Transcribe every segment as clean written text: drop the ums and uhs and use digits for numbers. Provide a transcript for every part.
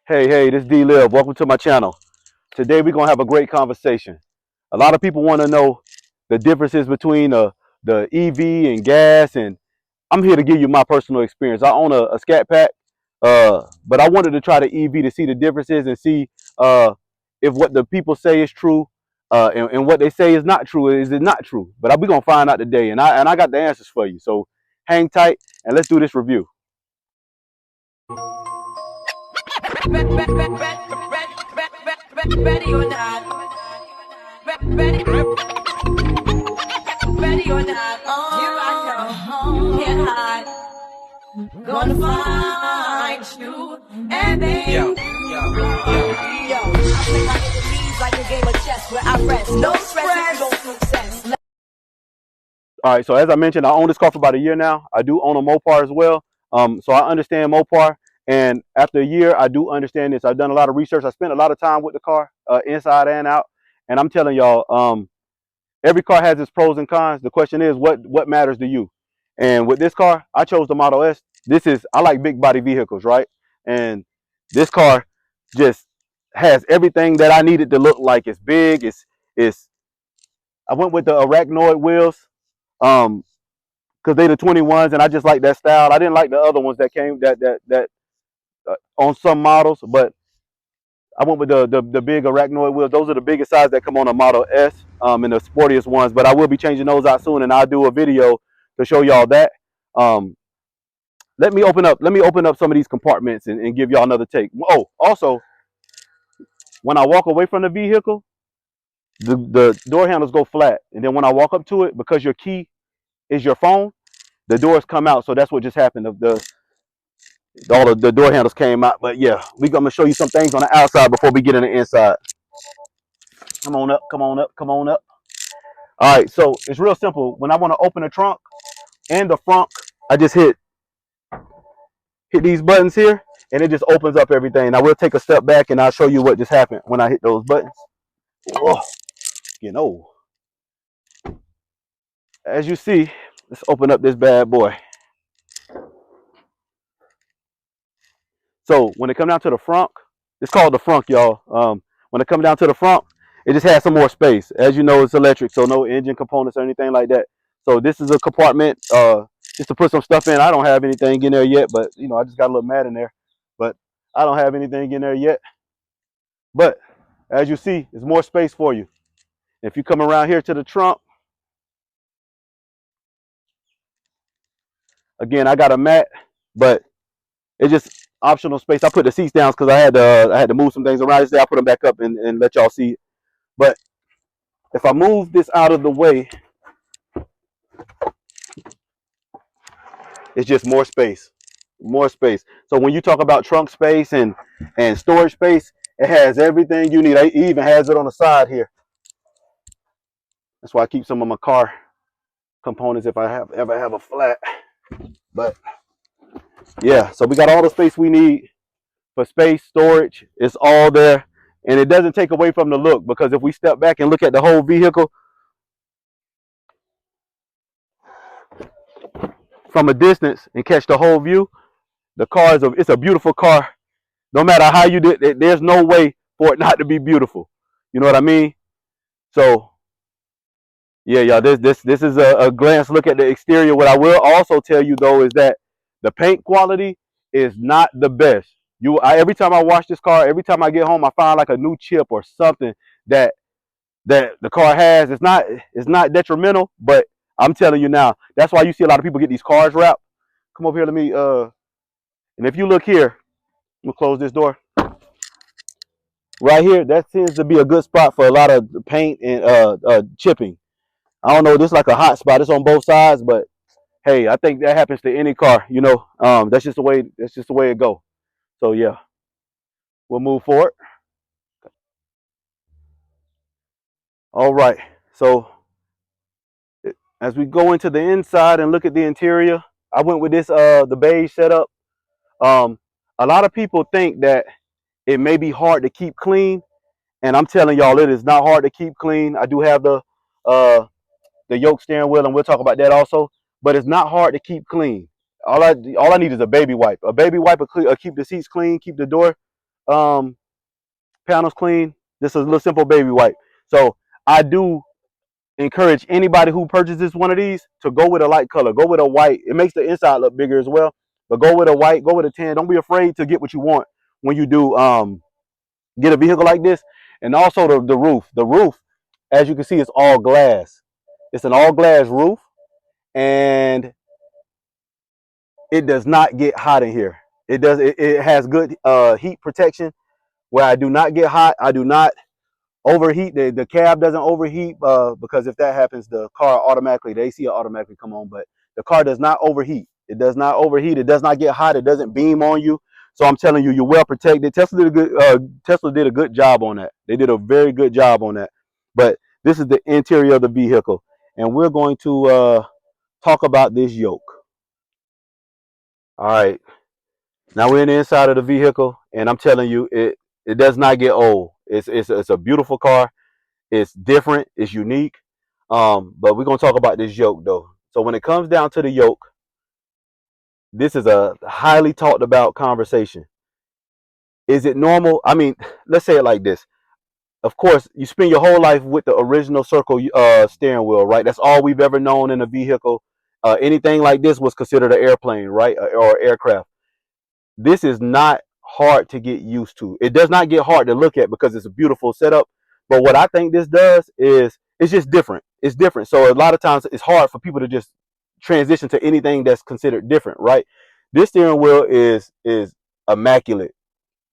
Hey, this is D-Liv. Welcome to my channel. Today we're going to have a great conversation. A lot of people want to know the differences between the EV and gas, and I'm here to give you my personal experience. I own a Scat Pack, but I wanted to try the EV to see the differences and see if what the people say is true and what they say is not true. Is it not true? But we're going to find out today, and I got the answers for you. So hang tight and let's do this review. Ready or not. Ready or not. Here I come. Can't hide. Gonna find you and then yo. I play my enemies like a game of chess where I rest. No stress, no success. All right, so as I mentioned, I own this car for about a year now. I do own a Mopar as well. So I understand Mopar. And after a year, I do understand this. I've done a lot of research. I spent a lot of time with the car, inside and out. And I'm telling y'all, every car has its pros and cons. The question is, what matters to you? And with this car, I chose the Model S. I like big body vehicles, right? And this car just has everything that I needed to look like. It's big. I went with the arachnoid wheels. Because they the 21s, and I just like that style. I didn't like the other ones that came on some models, but I went with the big arachnoid wheels. Those are the biggest size that come on a Model S, and the sportiest ones. But I will be changing those out soon, and I'll do a video to show y'all that. Um, let me open up some of these compartments and give y'all another take. Oh, also, when I walk away from the vehicle, the door handles go flat, and then when I walk up to it, because your key is your phone, the doors come out. So that's what just happened. All of the door handles came out. But yeah, I'm gonna show you some things on the outside before we get in the inside. Come on up, come on up, come on up. All right, so it's real simple. When I want to open the trunk and the front, I just hit these buttons here, and it just opens up everything. I will take a step back and I'll show you what just happened when I hit those buttons. Oh, you know, as you see, let's open up this bad boy. So when it comes down to the front, it's called the front, y'all. When it comes down to the front, it just has some more space. As you know, it's electric, so no engine components or anything like that. So this is a compartment just to put some stuff in. I don't have anything in there yet, but you know, I just got a little mat in there. But I don't have anything in there yet. But as you see, there's more space for you. If you come around here to the trunk, again, I got a mat, but it's just optional space. I put the seats down because I had to move some things around. Just I put them back up and let y'all see. But if I move this out of the way, it's just more space, more space. So when you talk about trunk space and storage space, it has everything you need. It even has it on the side here. That's why I keep some of my car components if I ever have a flat. But yeah, so we got all the space we need for space storage. It's all there, and it doesn't take away from the look, because if we step back and look at the whole vehicle from a distance and catch the whole view, the car it's a beautiful car. No matter how you did it, there's no way for it not to be beautiful. You know what I mean? So yeah, y'all, this is a glance look at the exterior. What I will also tell you though is that the paint quality is not the best. Every time I wash this car, every time I get home, I find like a new chip or something that the car has. It's not detrimental, but I'm telling you now, that's why you see a lot of people get these cars wrapped. Come over here, let me and if you look here, I'm gonna close this door. Right here, that seems to be a good spot for a lot of paint and chipping. I don't know, this is like a hot spot. It's on both sides, but hey, I think that happens to any car, you know. That's just the way it go. So yeah, we'll move forward. All right. So as we go into the inside and look at the interior, I went with this the beige setup. Um, a lot of people think that it may be hard to keep clean, and I'm telling y'all, it is not hard to keep clean. I do have uh the yoke steering wheel, and we'll talk about that also. But it's not hard to keep clean. All I need is a baby wipe. A baby wipe will keep the seats clean, keep the door panels clean. This is a little simple baby wipe. So I do encourage anybody who purchases one of these to go with a light color. Go with a white. It makes the inside look bigger as well. But go with a white. Go with a tan. Don't be afraid to get what you want when you do get a vehicle like this. And also the roof. The roof, as you can see, is all glass. It's an all glass roof, and it does not get hot in here. It does. It has good heat protection. Where I do not get hot. I do not overheat. The cab doesn't overheat because if that happens, the car automatically, the AC will automatically come on. But the car does not overheat. It does not overheat. It does not get hot. It doesn't beam on you. So I'm telling you, you're well protected. Tesla did a good job on that. They did a very good job on that. But this is the interior of the vehicle, and we're going to talk about this yoke. All right. Now we're in the inside of the vehicle, and I'm telling you, it does not get old. It's a beautiful car. It's different. It's unique. But we're gonna talk about this yoke though. So when it comes down to the yoke, this is a highly talked about conversation. Is it normal? I mean, let's say it like this. Of course, you spend your whole life with the original circle steering wheel, right? That's all we've ever known in a vehicle. Anything like this was considered an airplane, right, or aircraft. This is not hard to get used to. It does not get hard to look at because it's a beautiful setup. But what I think this does is it's just different. It's different. So a lot of times it's hard for people to just transition to anything that's considered different, right? This steering wheel is immaculate.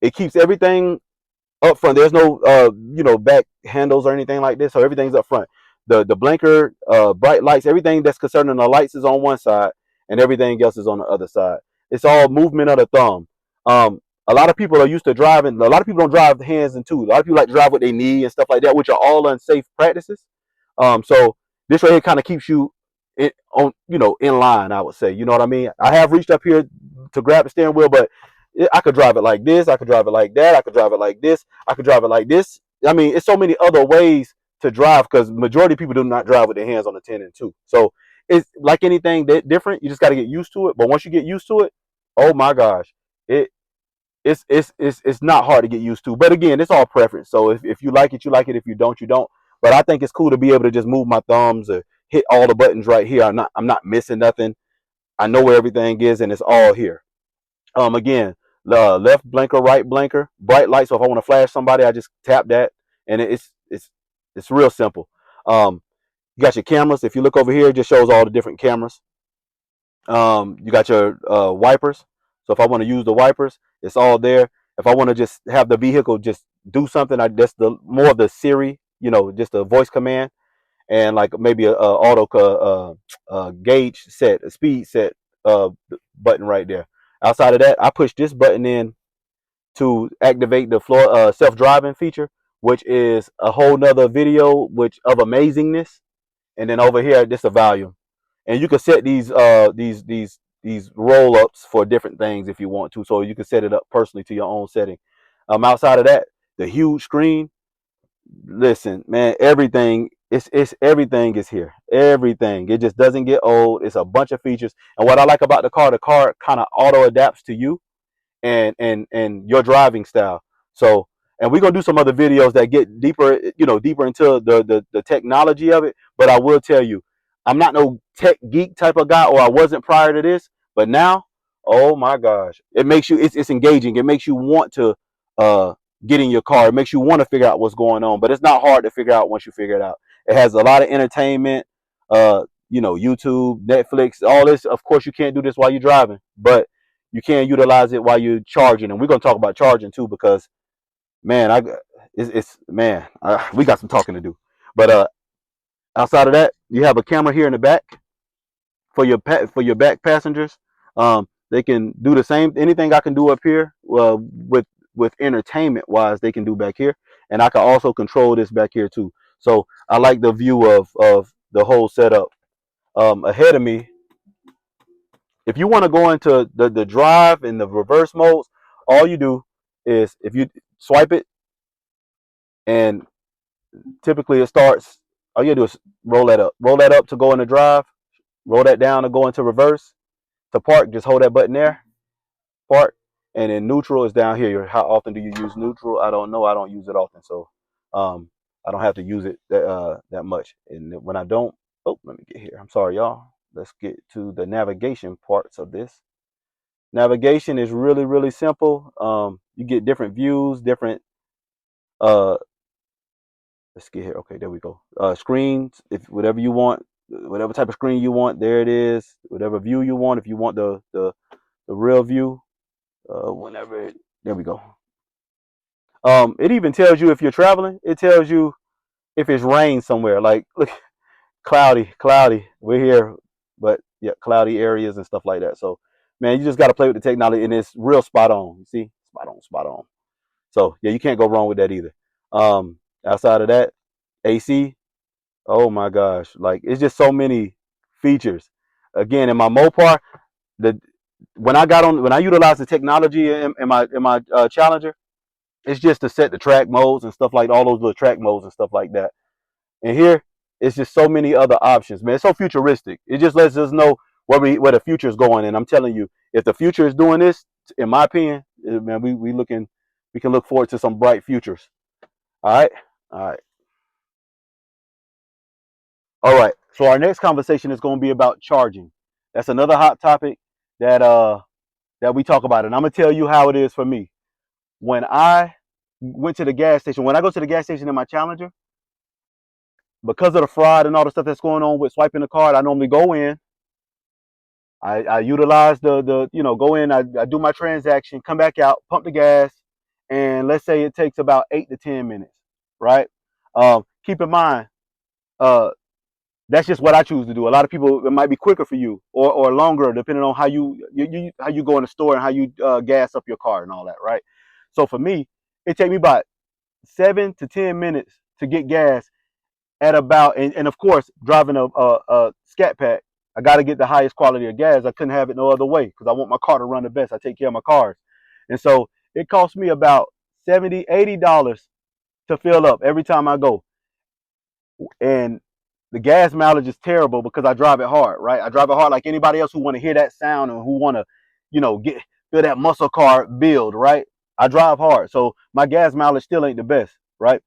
It keeps everything up front. There's no back handles or anything like this. So everything's up front. The blinker, bright lights, everything that's concerning the lights is on one side, and everything else is on the other side. It's all movement of the thumb. A lot of people are used to driving. A lot of people don't drive hands and two. A lot of people like to drive with their knee and stuff like that, which are all unsafe practices. So this right here kind of keeps you in line. I would say, you know what I mean. I have reached up here to grab the steering wheel, but I could drive it like this. I could drive it like that. I could drive it like this. I could drive it like this. I mean, it's so many other ways to drive because majority of people do not drive with their hands on the 10 and 2. So it's like anything that different. You just got to get used to it. But once you get used to it, oh my gosh, it it's not hard to get used to. But again, it's all preference. So if you like it, you like it. If you don't, you don't. But I think it's cool to be able to just move my thumbs or hit all the buttons right here. I'm not missing nothing. I know where everything is, and it's all here. Again, the left blinker, right blinker, bright light. So if I want to flash somebody, I just tap that, and it's real simple. You got your cameras. If you look over here, it just shows all the different cameras. You got your wipers. So if I want to use the wipers, it's all there. If I want to just have the vehicle just do something, that's the more of the Siri, just a voice command, and like maybe a auto gauge set, a speed set button right there. Outside of that, I push this button in to activate the floor self-driving feature, which is a whole nother video which of amazingness. And then over here, this is a volume, and you can set these roll ups for different things if you want to. So you can set it up personally to your own setting. Outside of that, the huge screen. Listen, man, everything it's everything is here. Everything. It just doesn't get old. It's a bunch of features. And what I like about the car kind of auto adapts to you and your driving style. So, and we're gonna do some other videos that get deeper, deeper into the technology of it. But I will tell you, I'm not no tech geek type of guy, or I wasn't prior to this. But now, oh my gosh, it makes you it's engaging. It makes you want to get in your car. It makes you want to figure out what's going on. But it's not hard to figure out once you figure it out. It has a lot of entertainment. YouTube, Netflix, all this. Of course, you can't do this while you're driving, but you can utilize it while you're charging. And we're going to talk about charging too, because man, we got some talking to do. But outside of that, you have a camera here in the back for your back passengers. They can do the same anything I can do up here. With entertainment wise, they can do back here, and I can also control this back here too. So I like the view of the whole setup. Ahead of me, if you want to go into the drive and the reverse modes, all you do is if you swipe it, and typically it starts, all you do is roll that up. Roll that up to go into drive, roll that down to go into reverse. To park, just hold that button there, park, And then neutral is down here. How often do you use neutral? I don't know. I don't use it often, so I don't have to use it that much. And when I don't, oh, let me get here. I'm sorry, y'all. Let's get to the navigation parts of this. Navigation is really, really simple. You get different views, different uh let's get here. Okay, there we go. Screens, if whatever you want, whatever type of screen you want, there it is. Whatever view you want, if you want the real view, whenever there we go. It even tells you if you're traveling. It tells you if it's rain somewhere. Like, look, cloudy. We're here, but yeah, cloudy areas and stuff like that. So, man, you just got to play with the technology, and it's real spot on. You see, spot on. So yeah, you can't go wrong with that either. Outside of that, AC. Oh my gosh, like it's just so many features. Again, in my Mopar, the when I utilize the technology in my Challenger, it's just to set the track modes and stuff like all those little track modes and stuff like that. And here, it's just so many other options, man. It's so futuristic. It just lets us know where the future is going. And I'm telling you, if the future is doing this, in my opinion, man, we can look forward to some bright futures. All right, all right, all right. So our next conversation is going to be about charging. That's another hot topic that that we talk about, and I'm gonna tell you how it is for me. When I went to the gas station, when I go to the gas station in my Challenger, because of the fraud and all the stuff that's going on with swiping the card, I normally go in. I utilize go in, I do my transaction, come back out, pump the gas, and let's say it takes about 8 to 10 minutes, right? Keep in mind, uh, that's just what I choose to do. A lot of people, it might be quicker for you or longer, depending on how how you go in the store and how you gas up your car and all that, right? So for me, it take me about 7 to 10 minutes to get gas at about, and of course, driving a Scat Pack, I got to get the highest quality of gas. I couldn't have it no other way because I want my car to run the best. I take care of my cars. And so it costs me about $70, $80 to fill up every time I go. And the gas mileage is terrible because I drive it hard, right? I drive it hard like anybody else who want to hear that sound and who want to, get feel that muscle car build, right? I drive hard. So my gas mileage still ain't the best, right?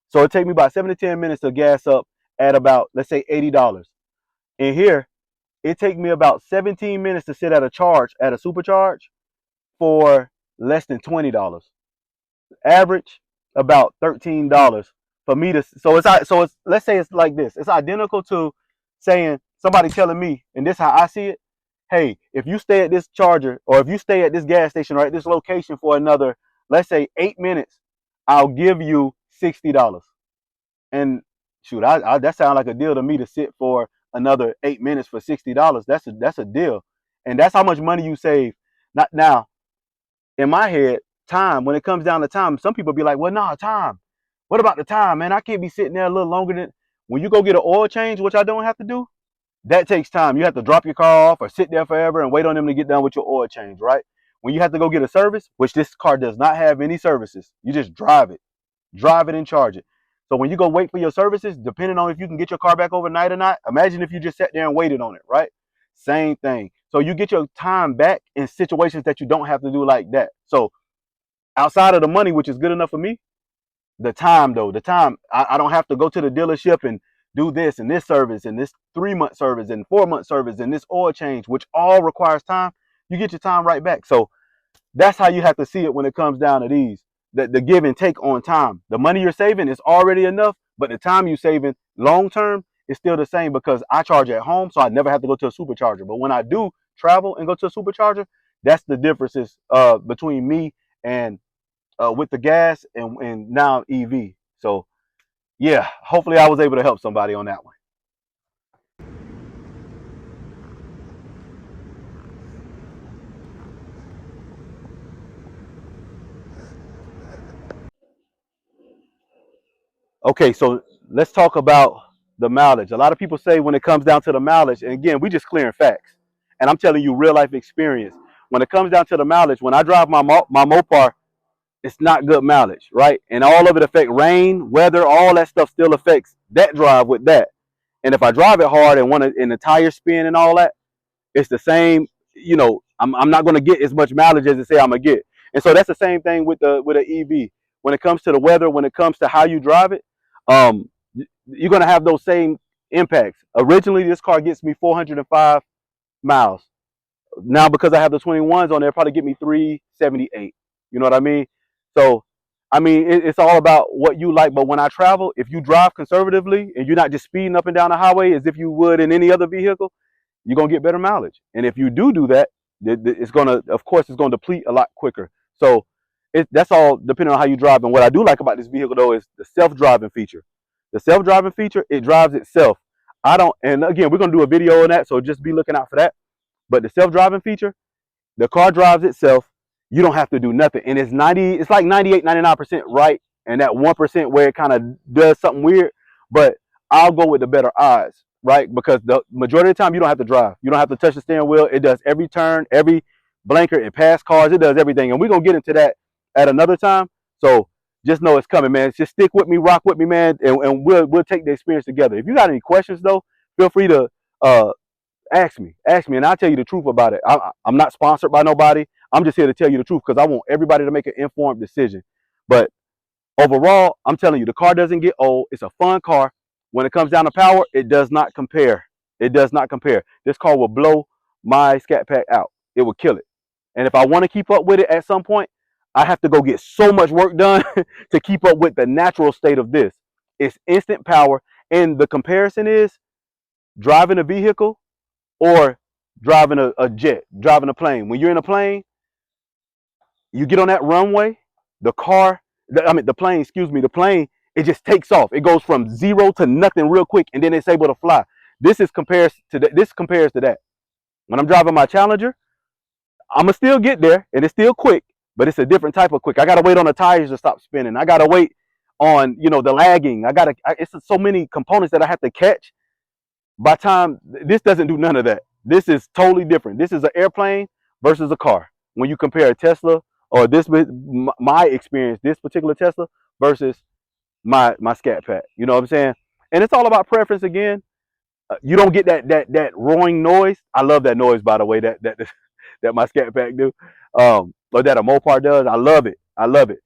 So it take me about 7 to 10 minutes to gas up at about, let's say, $80. And here, it take me about 17 minutes to sit at a charge at a supercharge for less than $20. Average about $13 for me to. So it's let's say it's like this. It's identical to saying somebody telling me, and this is how I see it. Hey, if you stay at this charger or if you stay at this gas station or at this location for another, let's say 8 minutes, I'll give you $60. And shoot, that sounds like a deal to me to sit for another 8 minutes for $60. That's a deal, and that's how much money you save. Not now, in my head, time. When it comes down to time, some people be like, "Well, nah, time. What about the time, man? I can't be sitting there a little longer than." When you go get an oil change, which I don't have to do, that takes time. You have to drop your car off or sit there forever and wait on them to get done with your oil change, right? When you have to go get a service, which this car does not have any services, you just drive it and charge it. So when you go wait for your services, depending on if you can get your car back overnight or not, imagine if you just sat there and waited on it, right? Same thing. So you get your time back in situations that you don't have to do like that. So outside of the money, which is good enough for me, the time though, I don't have to go to the dealership and do this and this service and this 3 month service and 4 month service and this oil change, which all requires time. You get your time right back. So that's how you have to see it when it comes down to these. The give and take on time. The money you're saving is already enough, but the time you're saving long term is still the same because I charge at home, so I never have to go to a supercharger. But when I do travel and go to a supercharger, that's the differences between me and with the gas and now EV. So yeah, hopefully I was able to help somebody on that one. Okay, so let's talk about the mileage. A lot of people say when it comes down to the mileage, and again, we just clearing facts. And I'm telling you real life experience. When it comes down to the mileage, when I drive my Mopar, it's not good mileage, right? And all of it affect rain, weather, all that stuff still affects that drive with that. And if I drive it hard and want to, and the tire spin and all that, it's the same. I'm not going to get as much mileage as they say I'm gonna get. And so that's the same thing with an EV. When it comes to the weather, when it comes to how you drive it, you're gonna have those same impacts. Originally, this car gets me 405 miles. Now because I have the 21s on there, it'll probably get me 378. You know what I mean? So I mean it's all about what you like. But when I travel, if you drive conservatively and you're not just speeding up and down the highway as if you would in any other vehicle, you're gonna get better mileage. And if you do that, it's gonna, of course, it's gonna deplete a lot quicker. So that's all depending on how you drive. And what I do like about this vehicle though is the self-driving feature. The self-driving feature, it drives itself. I don't, and again, we're gonna do a video on that, so just be looking out for that. But the self-driving feature, the car drives itself. You don't have to do nothing. And it's like 98, 99% right. And that 1% where it kind of does something weird. But I'll go with the better odds, right? Because the majority of the time you don't have to drive. You don't have to touch the steering wheel. It does every turn, every blinker, it passes cars, it does everything. And we're gonna get into that at another time. So just know it's coming, man. Just stick with me, rock with me, man, and we'll take the experience together. If you got any questions though, feel free to ask me, and I'll tell you the truth about it. I'm not sponsored by nobody. I'm just here to tell you the truth because I want everybody to make an informed decision. But overall, I'm telling you, the car doesn't get old. It's a fun car. When it comes down to power, it does not compare. It does not compare. This car will blow my Scat Pack out. It will kill it. And if I want to keep up with it at some point, I have to go get so much work done to keep up with the natural state of this. It's instant power. And the comparison is driving a vehicle or driving a jet, driving a plane. When you're in a plane, you get on that runway, the plane, the plane, it just takes off. It goes from zero to nothing real quick, and then it's able to fly. This compares to that. When I'm driving my Challenger, I'm gonna still get there, and it's still quick, but it's a different type of quick. I gotta wait on the tires to stop spinning. I gotta wait on the lagging. It's so many components that I have to catch. By time this doesn't do none of that. This is totally different. This is an airplane versus a car. When you compare a Tesla or my experience, this particular Tesla versus my Scat Pack. You know what I'm saying? And it's all about preference again. You don't get that roaring noise. I love that noise, by the way, that my Scat Pack do, or that a Mopar does. I love it. I love it.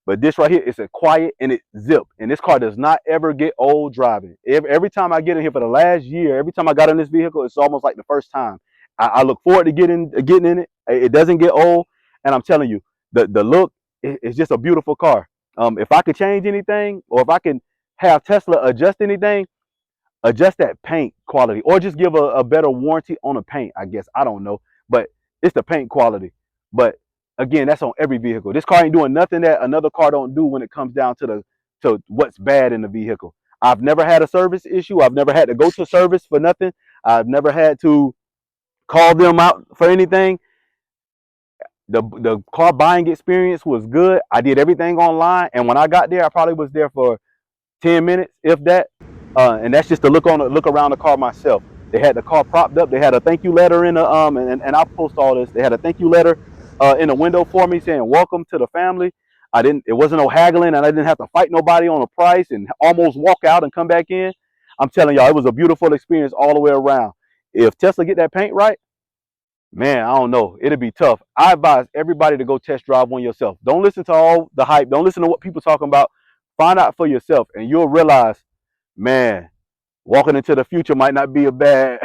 But this right here, it's a quiet and it zip. And this car does not ever get old driving. Every time I get in here for the last year, every time I got in this vehicle, it's almost like the first time. I look forward to getting in it. It doesn't get old. And I'm telling you, the look is just a beautiful car. If I could change anything, or if I can have Tesla adjust anything, adjust that paint quality, or just give a better warranty on the paint, I guess. I don't know. But it's the paint quality. But again, that's on every vehicle. This car ain't doing nothing that another car don't do when it comes down to what's bad in the vehicle. I've never had a service issue. I've never had to go to service for nothing. I've never had to call them out for anything. The car buying experience was good. I did everything online, and when I got there, I probably was there for 10 minutes, if that. And that's just to look around the car myself. They had the car propped up. They had a thank you letter in the and I'll post all this. They had a thank you letter in the window for me saying welcome to the family. It wasn't no haggling, and I didn't have to fight nobody on a price and almost walk out and come back in. I'm telling y'all, it was a beautiful experience all the way around. If Tesla get that paint right, man, I don't know. It'll be tough. I advise everybody to go test drive one yourself. Don't listen to all the hype. Don't listen to what people talking about. Find out for yourself, and you'll realize, man, walking into the future might not be a bad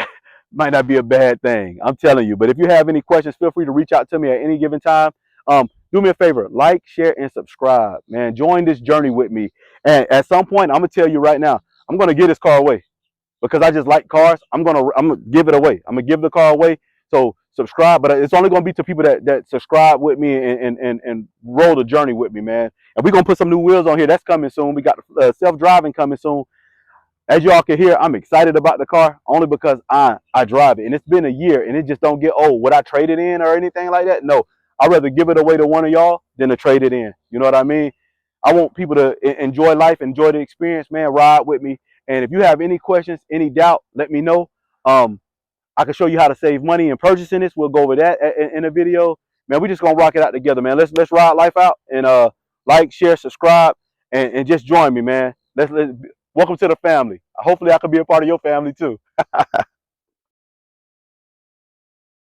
thing. I'm telling you. But if you have any questions, feel free to reach out to me at any given time. Do me a favor, like, share, and subscribe, man. Join this journey with me. And at some point, I'm gonna tell you right now, I'm gonna give this car away because I just like cars. I'm gonna give it away. I'm gonna give the car away. So subscribe, but it's only gonna be to people that subscribe with me and roll the journey with me, man. And we're gonna put some new wheels on here. That's coming soon. We got self-driving coming soon. As y'all can hear, I'm excited about the car only because I drive it, and it's been a year, and it just don't get old. Would I trade it in or anything like that? No. I'd rather give it away to one of y'all than to trade it in. You know what I mean? I want people to enjoy life, enjoy the experience, man. Ride with me. And if you have any questions, any doubt, let me know. I can show you how to save money in purchasing this. We'll go over that in a video. Man, we just gonna rock it out together, man. Let's ride life out, and like, share, subscribe, and just join me, man. Let's welcome to the family. Hopefully I can be a part of your family too.